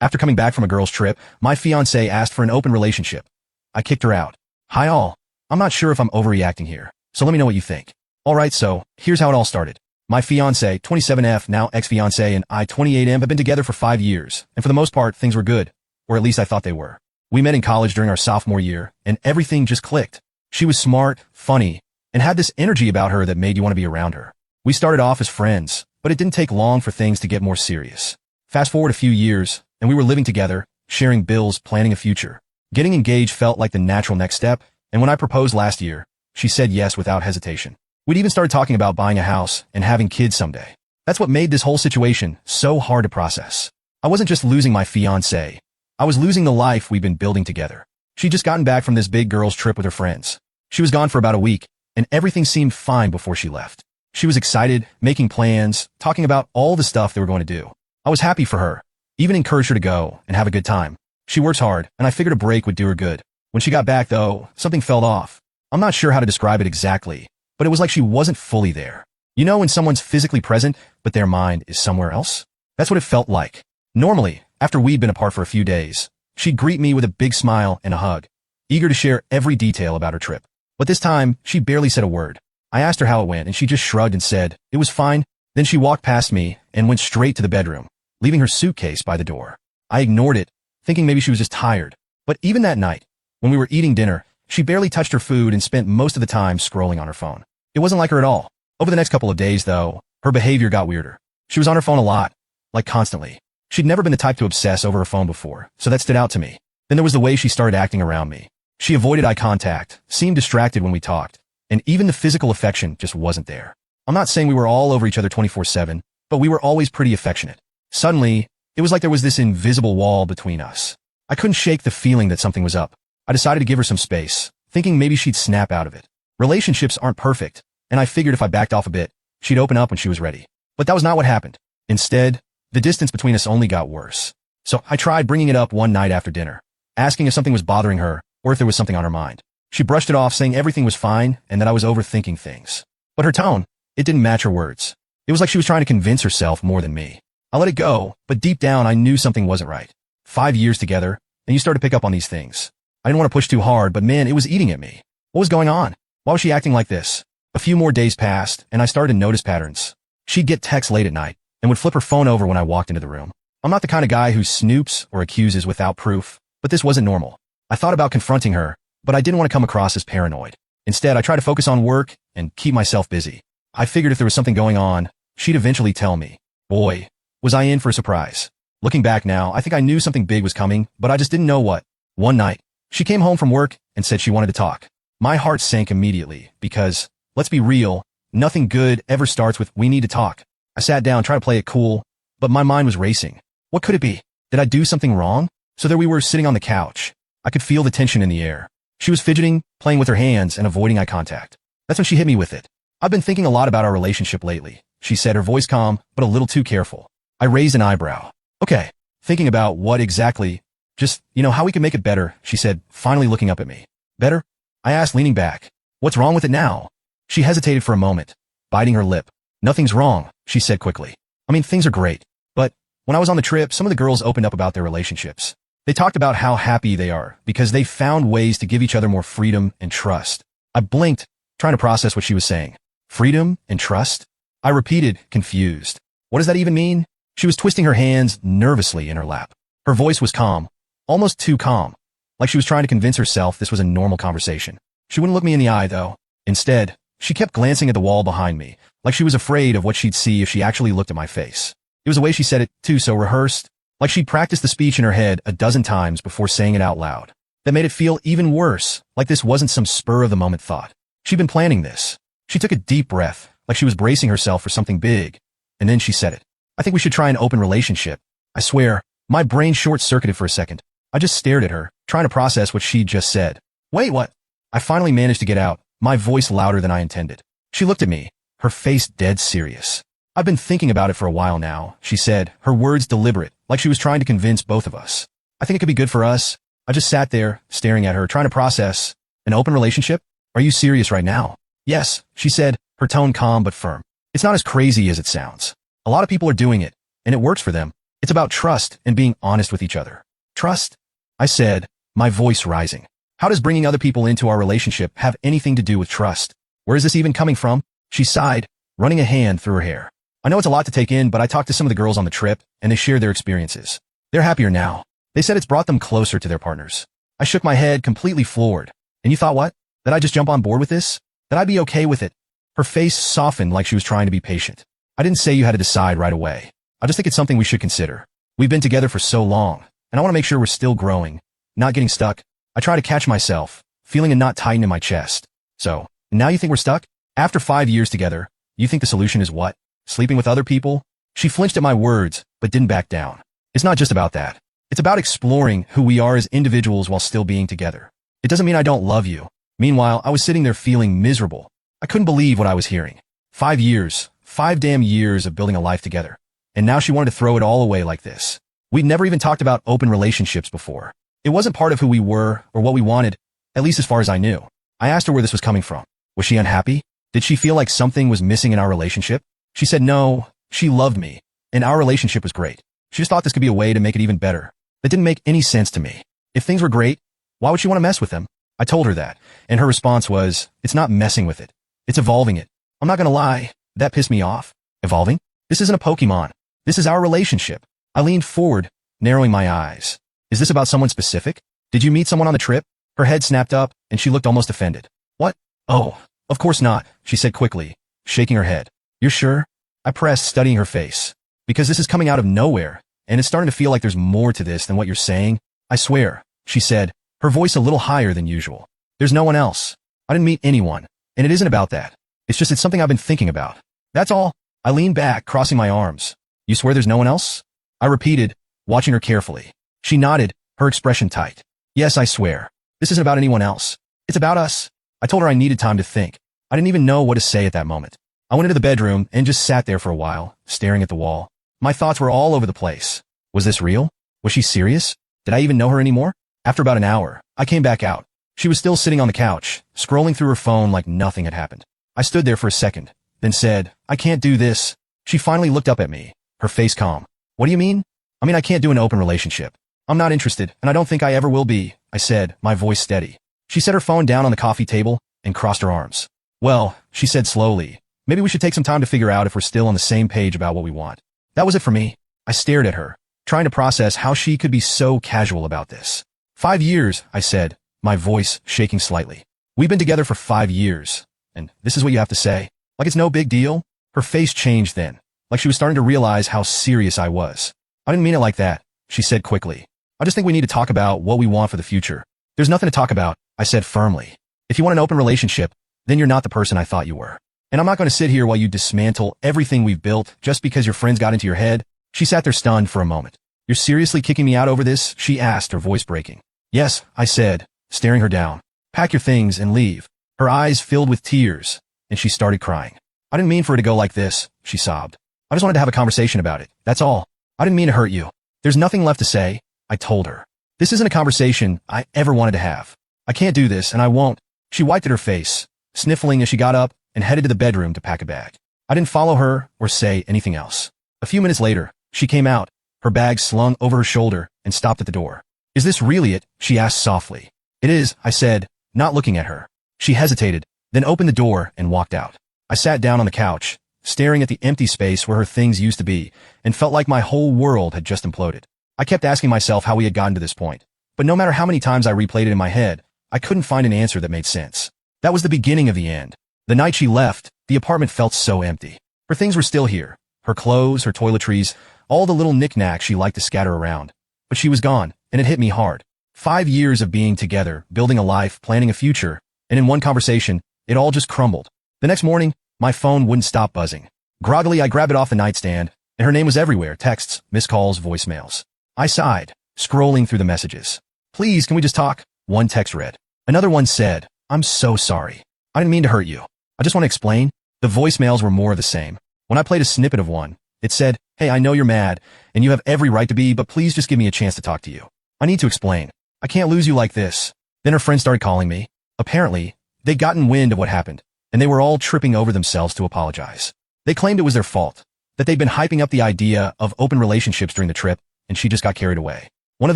After coming back from a girl's trip, my fiancé asked for an open relationship. I kicked her out. Hi all. I'm not sure if I'm overreacting here, so let me know what you think. Alright, so here's how it all started. My fiancé, 27F, now ex-fiancé, and I, 28M, have been together for 5 years, and for the most part, things were good. Or at least I thought they were. We met in college during our sophomore year, and everything just clicked. She was smart, funny, and had this energy about her that made you want to be around her. We started off as friends, but it didn't take long for things to get more serious. Fast forward a few years, and we were living together, sharing bills, planning a future. Getting engaged felt like the natural next step, and when I proposed last year, she said yes without hesitation. We'd even started talking about buying a house and having kids someday. That's what made this whole situation so hard to process. I wasn't just losing my fiancé. I was losing the life we'd been building together. She'd just gotten back from this big girls' trip with her friends. She was gone for about a week, and everything seemed fine before she left. She was excited, making plans, talking about all the stuff they were going to do. I was happy for her, even encouraged her to go and have a good time. She works hard, and I figured a break would do her good. When she got back, though, something felt off. I'm not sure how to describe it exactly, but it was like she wasn't fully there. You know when someone's physically present, but their mind is somewhere else? That's what it felt like. Normally, after we'd been apart for a few days, she'd greet me with a big smile and a hug, eager to share every detail about her trip. But this time, she barely said a word. I asked her how it went, and she just shrugged and said, "It was fine." Then she walked past me and went straight to the bedroom, leaving her suitcase by the door. I ignored it, thinking maybe she was just tired. But even that night, when we were eating dinner, she barely touched her food and spent most of the time scrolling on her phone. It wasn't like her at all. Over the next couple of days, though, her behavior got weirder. She was on her phone a lot, like constantly. She'd never been the type to obsess over her phone before, so that stood out to me. Then there was the way she started acting around me. She avoided eye contact, seemed distracted when we talked, and even the physical affection just wasn't there. I'm not saying we were all over each other 24/7, but we were always pretty affectionate. Suddenly, it was like there was this invisible wall between us. I couldn't shake the feeling that something was up. I decided to give her some space, thinking maybe she'd snap out of it. Relationships aren't perfect, and I figured if I backed off a bit, she'd open up when she was ready. But that was not what happened. Instead, the distance between us only got worse. So I tried bringing it up one night after dinner, asking if something was bothering her or if there was something on her mind. She brushed it off, saying everything was fine and that I was overthinking things. But her tone, it didn't match her words. It was like she was trying to convince herself more than me. I let it go, but deep down I knew something wasn't right. 5 years together, and you start to pick up on these things. I didn't want to push too hard, but man, it was eating at me. What was going on? Why was she acting like this? A few more days passed, and I started to notice patterns. She'd get texts late at night, and would flip her phone over when I walked into the room. I'm not the kind of guy who snoops or accuses without proof, but this wasn't normal. I thought about confronting her, but I didn't want to come across as paranoid. Instead, I tried to focus on work and keep myself busy. I figured if there was something going on, she'd eventually tell me. Boy, was I in for a surprise. Looking back now, I think I knew something big was coming, but I just didn't know what. One night, she came home from work and said she wanted to talk. My heart sank immediately because, let's be real, nothing good ever starts with "we need to talk." I sat down, tried to play it cool, but my mind was racing. What could it be? Did I do something wrong? So there we were sitting on the couch. I could feel the tension in the air. She was fidgeting, playing with her hands, and avoiding eye contact. That's when she hit me with it. "I've been thinking a lot about our relationship lately," she said, her voice calm, but a little too careful. I raised an eyebrow. "Okay, thinking about what exactly?" "Just, how we can make it better," she said, finally looking up at me. "Better?" I asked, leaning back. "What's wrong with it now?" She hesitated for a moment, biting her lip. "Nothing's wrong," she said quickly. "I mean, things are great. But when I was on the trip, some of the girls opened up about their relationships. They talked about how happy they are because they found ways to give each other more freedom and trust." I blinked, trying to process what she was saying. Freedom and trust? I repeated, confused. What does that even mean? She was twisting her hands nervously in her lap. Her voice was calm, almost too calm, like she was trying to convince herself this was a normal conversation. She wouldn't look me in the eye, though. Instead, she kept glancing at the wall behind me, like she was afraid of what she'd see if she actually looked at my face. It was the way she said it, too, so rehearsed, like she'd practiced the speech in her head a dozen times before saying it out loud. That made it feel even worse, like this wasn't some spur-of-the-moment thought. She'd been planning this. She took a deep breath, like she was bracing herself for something big, and then she said it. "I think we should try an open relationship." I swear, my brain short-circuited for a second. I just stared at her, trying to process what she'd just said. "Wait, what?" I finally managed to get out, my voice louder than I intended. She looked at me, her face dead serious. "I've been thinking about it for a while now," she said, her words deliberate, like she was trying to convince both of us. "I think it could be good for us." I just sat there, staring at her, trying to process. "An open relationship? Are you serious right now?" "Yes," she said, her tone calm but firm. "It's not as crazy as it sounds. A lot of people are doing it, and it works for them. It's about trust and being honest with each other. Trust? I said, my voice rising. How does bringing other people into our relationship have anything to do with trust? Where is this even coming from? She sighed, running a hand through her hair. I know it's a lot to take in, but I talked to some of the girls on the trip, and they shared their experiences. They're happier now. They said it's brought them closer to their partners. I shook my head, completely floored. And you thought what? That I'd just jump on board with this? That I'd be okay with it? Her face softened like she was trying to be patient. I didn't say you had to decide right away. I just think it's something we should consider. We've been together for so long, and I want to make sure we're still growing, not getting stuck. I try to catch myself, feeling a knot tighten in my chest. So, now you think we're stuck? After 5 years together, you think the solution is what? Sleeping with other people? She flinched at my words, but didn't back down. It's not just about that. It's about exploring who we are as individuals while still being together. It doesn't mean I don't love you. Meanwhile, I was sitting there feeling miserable. I couldn't believe what I was hearing. 5 years, 5 damn years of building a life together. And now she wanted to throw it all away like this. We'd never even talked about open relationships before. It wasn't part of who we were or what we wanted, at least as far as I knew. I asked her where this was coming from. Was she unhappy? Did she feel like something was missing in our relationship? She said no, she loved me, and our relationship was great. She just thought this could be a way to make it even better. That didn't make any sense to me. If things were great, why would she want to mess with them? I told her that, and her response was, it's not messing with it. It's evolving it. I'm not gonna lie, that pissed me off. Evolving? This isn't a Pokemon. This is our relationship. I leaned forward, narrowing my eyes. Is this about someone specific? Did you meet someone on the trip? Her head snapped up, and she looked almost offended. What? Oh, of course not, she said quickly, shaking her head. You're sure? I pressed, studying her face. Because this is coming out of nowhere, and it's starting to feel like there's more to this than what you're saying. I swear, she said, her voice a little higher than usual. There's no one else. I didn't meet anyone, and it isn't about that. It's something I've been thinking about. That's all. I leaned back, crossing my arms. You swear there's no one else? I repeated, watching her carefully. She nodded, her expression tight. Yes, I swear. This isn't about anyone else. It's about us. I told her I needed time to think. I didn't even know what to say at that moment. I went into the bedroom and just sat there for a while, staring at the wall. My thoughts were all over the place. Was this real? Was she serious? Did I even know her anymore? After about an hour, I came back out. She was still sitting on the couch, scrolling through her phone like nothing had happened. I stood there for a second, then said, I can't do this. She finally looked up at me, her face calm. What do you mean? I mean, I can't do an open relationship. I'm not interested, and I don't think I ever will be, I said, my voice steady. She set her phone down on the coffee table and crossed her arms. Well, she said slowly, maybe we should take some time to figure out if we're still on the same page about what we want. That was it for me. I stared at her, trying to process how she could be so casual about this. 5 years, I said, my voice shaking slightly. We've been together for 5 years, and this is what you have to say? Like it's no big deal? Her face changed then, like she was starting to realize how serious I was. I didn't mean it like that, she said quickly. I just think we need to talk about what we want for the future. There's nothing to talk about, I said firmly. If you want an open relationship, then you're not the person I thought you were. And I'm not going to sit here while you dismantle everything we've built just because your friends got into your head. She sat there stunned for a moment. You're seriously kicking me out over this? She asked, her voice breaking. Yes, I said, staring her down. Pack your things and leave. Her eyes filled with tears, and she started crying. I didn't mean for it to go like this, she sobbed. I just wanted to have a conversation about it, that's all. I didn't mean to hurt you. There's nothing left to say, I told her. This isn't a conversation I ever wanted to have. I can't do this, and I won't. She wiped at her face, sniffling as she got up and headed to the bedroom to pack a bag. I didn't follow her or say anything else. A few minutes later, she came out, her bag slung over her shoulder, and stopped at the door. Is this really it? She asked softly. It is, I said, not looking at her. She hesitated, then opened the door and walked out. I sat down on the couch, staring at the empty space where her things used to be, and felt like my whole world had just imploded. I kept asking myself how we had gotten to this point, but no matter how many times I replayed it in my head, I couldn't find an answer that made sense. That was the beginning of the end. The night she left, the apartment felt so empty. Her things were still here. Her clothes, her toiletries, all the little knickknacks she liked to scatter around. But she was gone, and it hit me hard. 5 years of being together, building a life, planning a future, and in one conversation, it all just crumbled. The next morning, my phone wouldn't stop buzzing. Groggily, I grabbed it off the nightstand, and her name was everywhere, texts, missed calls, voicemails. I sighed, scrolling through the messages. Please, can we just talk? One text read. Another one said, I'm so sorry. I didn't mean to hurt you. I just want to explain. The voicemails were more of the same. When I played a snippet of one, it said, hey, I know you're mad, and you have every right to be, but please just give me a chance to talk to you. I need to explain. I can't lose you like this. Then her friends started calling me. Apparently, they'd gotten wind of what happened, and they were all tripping over themselves to apologize. They claimed it was their fault, that they'd been hyping up the idea of open relationships during the trip, and she just got carried away. One of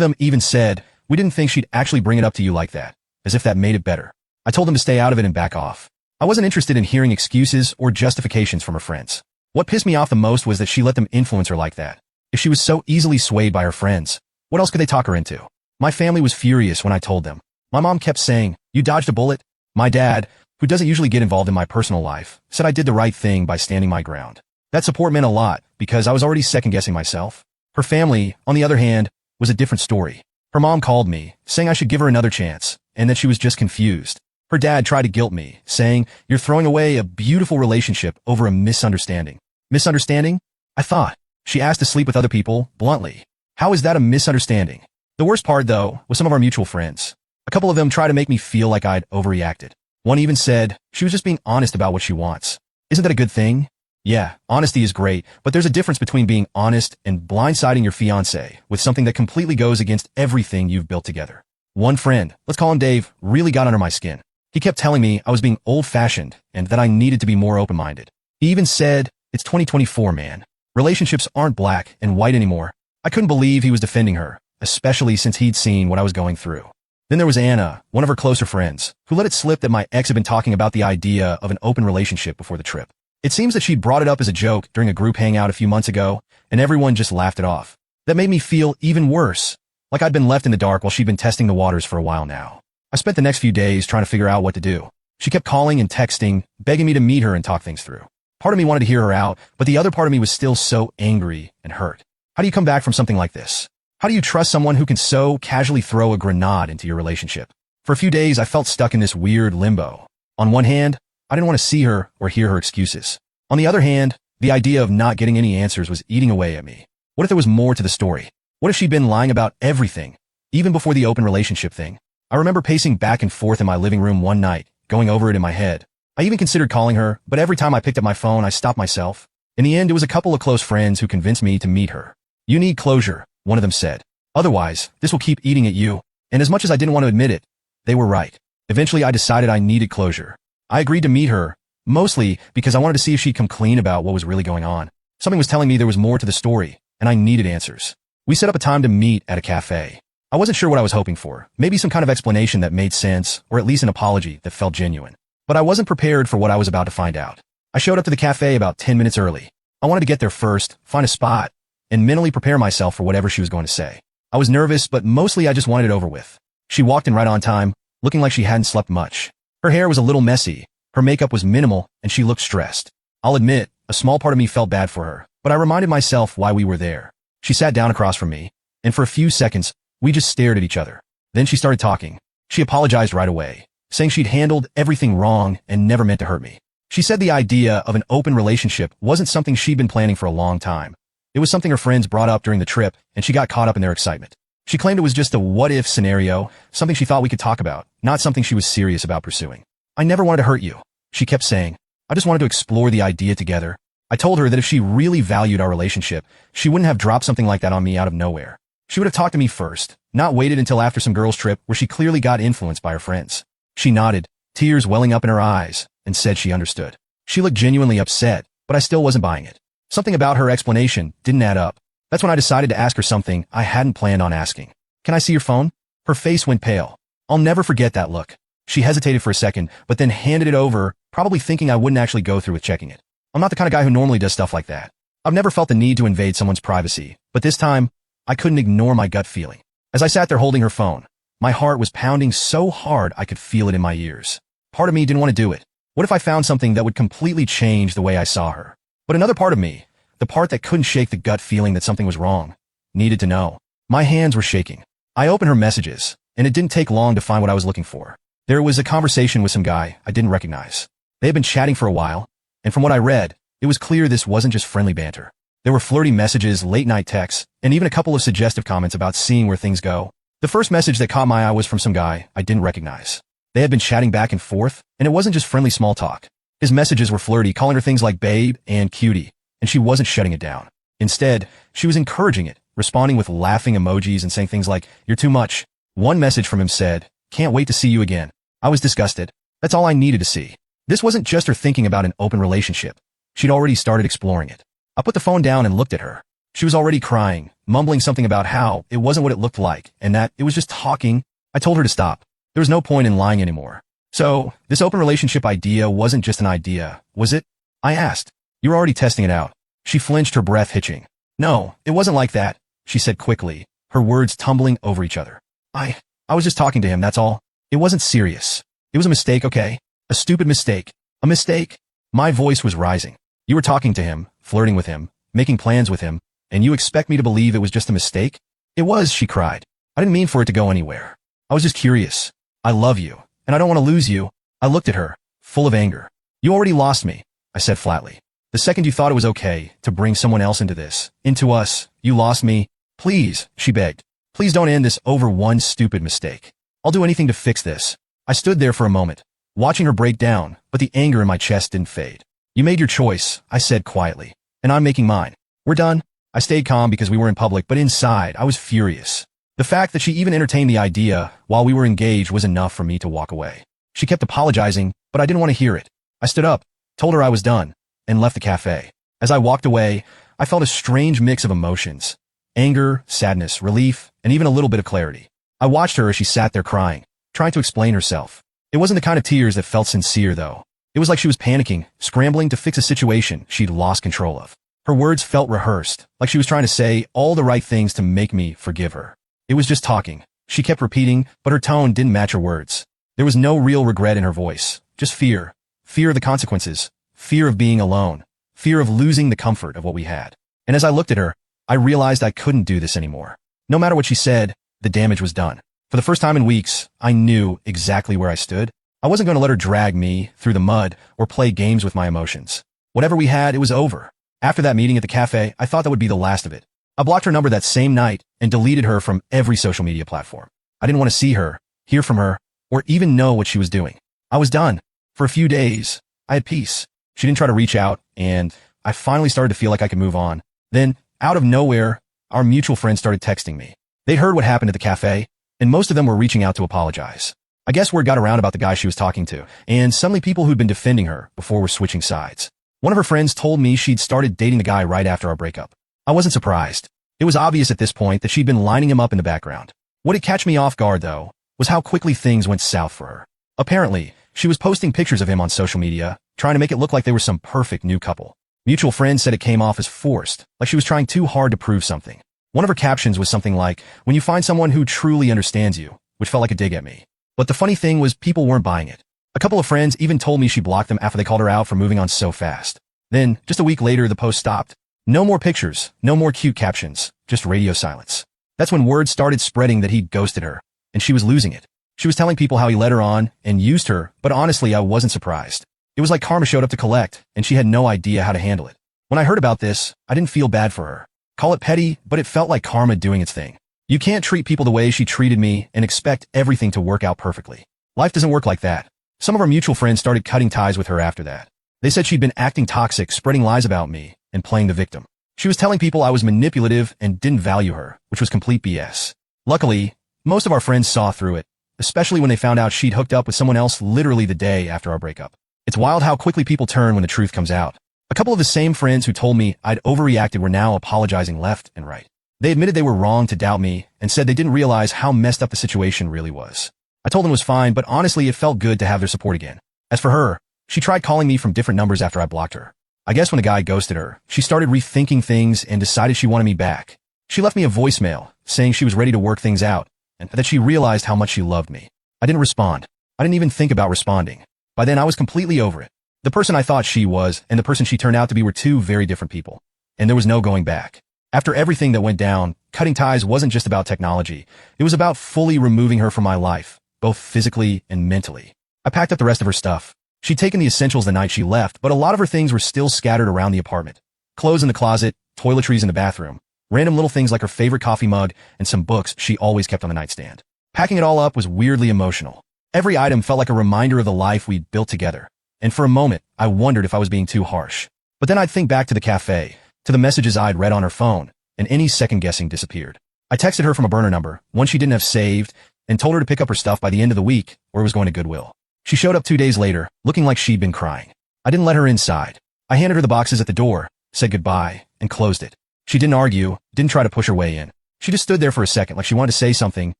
them even said, "We didn't think she'd actually bring it up to you like that," as if that made it better. I told them to stay out of it and back off. I wasn't interested in hearing excuses or justifications from her friends. What pissed me off the most was that she let them influence her like that. If she was so easily swayed by her friends, what else could they talk her into? My family was furious when I told them. My mom kept saying, "You dodged a bullet." My dad, who doesn't usually get involved in my personal life, said I did the right thing by standing my ground. That support meant a lot because I was already second-guessing myself. Her family, on the other hand, was a different story. Her mom called me, saying I should give her another chance, and that she was just confused. Her dad tried to guilt me, saying, "You're throwing away a beautiful relationship over a misunderstanding." Misunderstanding? I thought. She asked to sleep with other people, bluntly. How is that a misunderstanding? The worst part, though, was some of our mutual friends. A couple of them tried to make me feel like I'd overreacted. One even said she was just being honest about what she wants. Isn't that a good thing? Yeah, honesty is great, but there's a difference between being honest and blindsiding your fiancé with something that completely goes against everything you've built together. One friend, let's call him Dave, really got under my skin. He kept telling me I was being old-fashioned and that I needed to be more open-minded. He even said, "It's 2024, man. Relationships aren't black and white anymore." I couldn't believe he was defending her, especially since he'd seen what I was going through. Then there was Anna, one of her closer friends, who let it slip that my ex had been talking about the idea of an open relationship before the trip. It seems that she'd brought it up as a joke during a group hangout a few months ago, and everyone just laughed it off. That made me feel even worse, like I'd been left in the dark while she'd been testing the waters for a while now. I spent the next few days trying to figure out what to do. She kept calling and texting, begging me to meet her and talk things through. Part of me wanted to hear her out, but the other part of me was still so angry and hurt. How do you come back from something like this? How do you trust someone who can so casually throw a grenade into your relationship? For a few days, I felt stuck in this weird limbo. On one hand, I didn't want to see her or hear her excuses. On the other hand, the idea of not getting any answers was eating away at me. What if there was more to the story? What if she'd been lying about everything, even before the open relationship thing? I remember pacing back and forth in my living room one night, going over it in my head. I even considered calling her, but every time I picked up my phone, I stopped myself. In the end, it was a couple of close friends who convinced me to meet her. "You need closure," one of them said. "Otherwise, this will keep eating at you." And as much as I didn't want to admit it, they were right. Eventually, I decided I needed closure. I agreed to meet her, mostly because I wanted to see if she'd come clean about what was really going on. Something was telling me there was more to the story, and I needed answers. We set up a time to meet at a cafe. I wasn't sure what I was hoping for. Maybe some kind of explanation that made sense, or at least an apology that felt genuine. But I wasn't prepared for what I was about to find out. I showed up to the cafe about 10 minutes early. I wanted to get there first, find a spot, and mentally prepare myself for whatever she was going to say. I was nervous, but mostly I just wanted it over with. She walked in right on time, looking like she hadn't slept much. Her hair was a little messy, her makeup was minimal, and she looked stressed. I'll admit, a small part of me felt bad for her, but I reminded myself why we were there. She sat down across from me, and for a few seconds, we just stared at each other. Then she started talking. She apologized right away, saying she'd handled everything wrong and never meant to hurt me. She said the idea of an open relationship wasn't something she'd been planning for a long time. It was something her friends brought up during the trip, and she got caught up in their excitement. She claimed it was just a what-if scenario, something she thought we could talk about, not something she was serious about pursuing. "I never wanted to hurt you," she kept saying. "I just wanted to explore the idea together." I told her that if she really valued our relationship, she wouldn't have dropped something like that on me out of nowhere. She would have talked to me first, not waited until after some girls' trip where she clearly got influenced by her friends. She nodded, tears welling up in her eyes, and said she understood. She looked genuinely upset, but I still wasn't buying it. Something about her explanation didn't add up. That's when I decided to ask her something I hadn't planned on asking. "Can I see your phone?" Her face went pale. I'll never forget that look. She hesitated for a second, but then handed it over, probably thinking I wouldn't actually go through with checking it. I'm not the kind of guy who normally does stuff like that. I've never felt the need to invade someone's privacy, but this time, I couldn't ignore my gut feeling. As I sat there holding her phone, my heart was pounding so hard I could feel it in my ears. Part of me didn't want to do it. What if I found something that would completely change the way I saw her? But another part of me, the part that couldn't shake the gut feeling that something was wrong, needed to know. My hands were shaking. I opened her messages, and it didn't take long to find what I was looking for. There was a conversation with some guy I didn't recognize. They had been chatting for a while, and from what I read, it was clear this wasn't just friendly banter. There were flirty messages, late-night texts, and even a couple of suggestive comments about seeing where things go. The first message that caught my eye was from some guy I didn't recognize. They had been chatting back and forth, and it wasn't just friendly small talk. His messages were flirty, calling her things like babe and cutie, and she wasn't shutting it down. Instead, she was encouraging it, responding with laughing emojis and saying things like, "You're too much." One message from him said, "Can't wait to see you again." I was disgusted. That's all I needed to see. This wasn't just her thinking about an open relationship. She'd already started exploring it. I put the phone down and looked at her. She was already crying, mumbling something about how it wasn't what it looked like and that it was just talking. I told her to stop. There was no point in lying anymore. So, this open relationship idea wasn't just an idea, was it? I asked. You were already testing it out. She flinched, her breath hitching. No, it wasn't like that, she said quickly, her words tumbling over each other. I was just talking to him, that's all. It wasn't serious. It was a mistake, okay? A stupid mistake. A mistake? My voice was rising. You were talking to him, flirting with him, making plans with him, and you expect me to believe it was just a mistake? It was, she cried. I didn't mean for it to go anywhere. I was just curious. I love you, and I don't want to lose you. I looked at her, full of anger. You already lost me, I said flatly. The second you thought it was okay to bring someone else into this, into us, you lost me. Please, she begged. Please don't end this over one stupid mistake. I'll do anything to fix this. I stood there for a moment, watching her break down, but the anger in my chest didn't fade. You made your choice, I said quietly, and I'm making mine. We're done. I stayed calm because we were in public, but inside, I was furious. The fact that she even entertained the idea while we were engaged was enough for me to walk away. She kept apologizing, but I didn't want to hear it. I stood up, told her I was done, and left the cafe. As I walked away, I felt a strange mix of emotions. Anger, sadness, relief, and even a little bit of clarity. I watched her as she sat there crying, trying to explain herself. It wasn't the kind of tears that felt sincere, though. It was like she was panicking, scrambling to fix a situation she'd lost control of. Her words felt rehearsed, like she was trying to say all the right things to make me forgive her. It was just talking. She kept repeating, but her tone didn't match her words. There was no real regret in her voice, just fear. Fear of the consequences, fear of being alone, fear of losing the comfort of what we had. And as I looked at her, I realized I couldn't do this anymore. No matter what she said, the damage was done. For the first time in weeks, I knew exactly where I stood. I wasn't going to let her drag me through the mud or play games with my emotions. Whatever we had, it was over. After that meeting at the cafe, I thought that would be the last of it. I blocked her number that same night and deleted her from every social media platform. I didn't want to see her, hear from her, or even know what she was doing. I was done. For a few days, I had peace. She didn't try to reach out, and I finally started to feel like I could move on. Then, out of nowhere, our mutual friends started texting me. They heard what happened at the cafe, and most of them were reaching out to apologize. I guess word got around about the guy she was talking to, and suddenly people who'd been defending her before were switching sides. One of her friends told me she'd started dating the guy right after our breakup. I wasn't surprised. It was obvious at this point that she'd been lining him up in the background. What had catch me off guard, though, was how quickly things went south for her. Apparently, she was posting pictures of him on social media, trying to make it look like they were some perfect new couple. Mutual friends said it came off as forced, like she was trying too hard to prove something. One of her captions was something like, "When you find someone who truly understands you," which felt like a dig at me. But the funny thing was people weren't buying it. A couple of friends even told me she blocked them after they called her out for moving on so fast. Then, just a week later, the post stopped. No more pictures, no more cute captions, just radio silence. That's when word started spreading that he'd ghosted her, and she was losing it. She was telling people how he led her on and used her, but honestly, I wasn't surprised. It was like karma showed up to collect, and she had no idea how to handle it. When I heard about this, I didn't feel bad for her. Call it petty, but it felt like karma doing its thing. You can't treat people the way she treated me and expect everything to work out perfectly. Life doesn't work like that. Some of our mutual friends started cutting ties with her after that. They said she'd been acting toxic, spreading lies about me, and playing the victim. She was telling people I was manipulative and didn't value her, which was complete BS. Luckily, most of our friends saw through it, especially when they found out she'd hooked up with someone else literally the day after our breakup. It's wild how quickly people turn when the truth comes out. A couple of the same friends who told me I'd overreacted were now apologizing left and right. They admitted they were wrong to doubt me and said they didn't realize how messed up the situation really was. I told them it was fine, but honestly, it felt good to have their support again. As for her, she tried calling me from different numbers after I blocked her. I guess when the guy ghosted her, she started rethinking things and decided she wanted me back. She left me a voicemail saying she was ready to work things out and that she realized how much she loved me. I didn't respond. I didn't even think about responding. By then, I was completely over it. The person I thought she was and the person she turned out to be were two very different people, and there was no going back. After everything that went down, cutting ties wasn't just about technology. It was about fully removing her from my life, both physically and mentally. I packed up the rest of her stuff. She'd taken the essentials the night she left, but a lot of her things were still scattered around the apartment. Clothes in the closet, toiletries in the bathroom, random little things like her favorite coffee mug and some books she always kept on the nightstand. Packing it all up was weirdly emotional. Every item felt like a reminder of the life we'd built together. And for a moment, I wondered if I was being too harsh. But then I'd think back to the cafe, to the messages I'd read on her phone, and any second-guessing disappeared. I texted her from a burner number, one she didn't have saved, and told her to pick up her stuff by the end of the week, or it was going to Goodwill. She showed up 2 days later, looking like she'd been crying. I didn't let her inside. I handed her the boxes at the door, said goodbye, and closed it. She didn't argue, didn't try to push her way in. She just stood there for a second like she wanted to say something,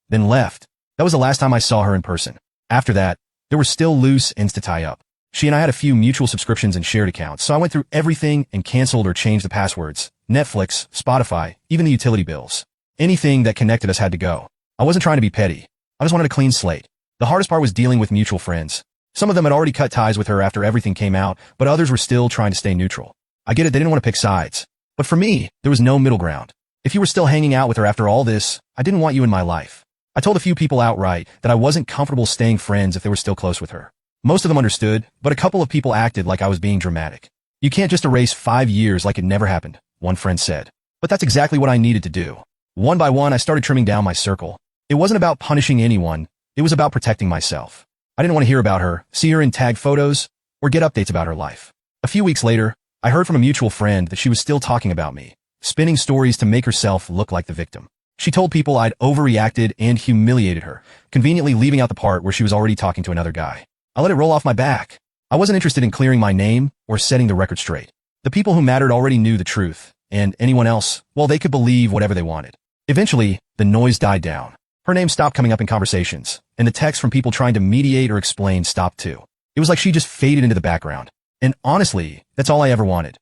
then left. That was the last time I saw her in person. After that, there were still loose ends to tie up. She and I had a few mutual subscriptions and shared accounts, so I went through everything and canceled or changed the passwords. Netflix, Spotify, even the utility bills. Anything that connected us had to go. I wasn't trying to be petty. I just wanted a clean slate. The hardest part was dealing with mutual friends. Some of them had already cut ties with her after everything came out, but others were still trying to stay neutral. I get it, they didn't want to pick sides. But for me, there was no middle ground. If you were still hanging out with her after all this, I didn't want you in my life. I told a few people outright that I wasn't comfortable staying friends if they were still close with her. Most of them understood, but a couple of people acted like I was being dramatic. You can't just erase 5 years like it never happened, one friend said. But that's exactly what I needed to do. One by one, I started trimming down my circle. It wasn't about punishing anyone. It was about protecting myself. I didn't want to hear about her, see her in tag photos, or get updates about her life. A few weeks later, I heard from a mutual friend that she was still talking about me, spinning stories to make herself look like the victim. She told people I'd overreacted and humiliated her, conveniently leaving out the part where she was already talking to another guy. I let it roll off my back. I wasn't interested in clearing my name or setting the record straight. The people who mattered already knew the truth, and anyone else, well, they could believe whatever they wanted. Eventually, the noise died down. Her name stopped coming up in conversations, and the texts from people trying to mediate or explain stopped too. It was like she just faded into the background. And honestly, that's all I ever wanted.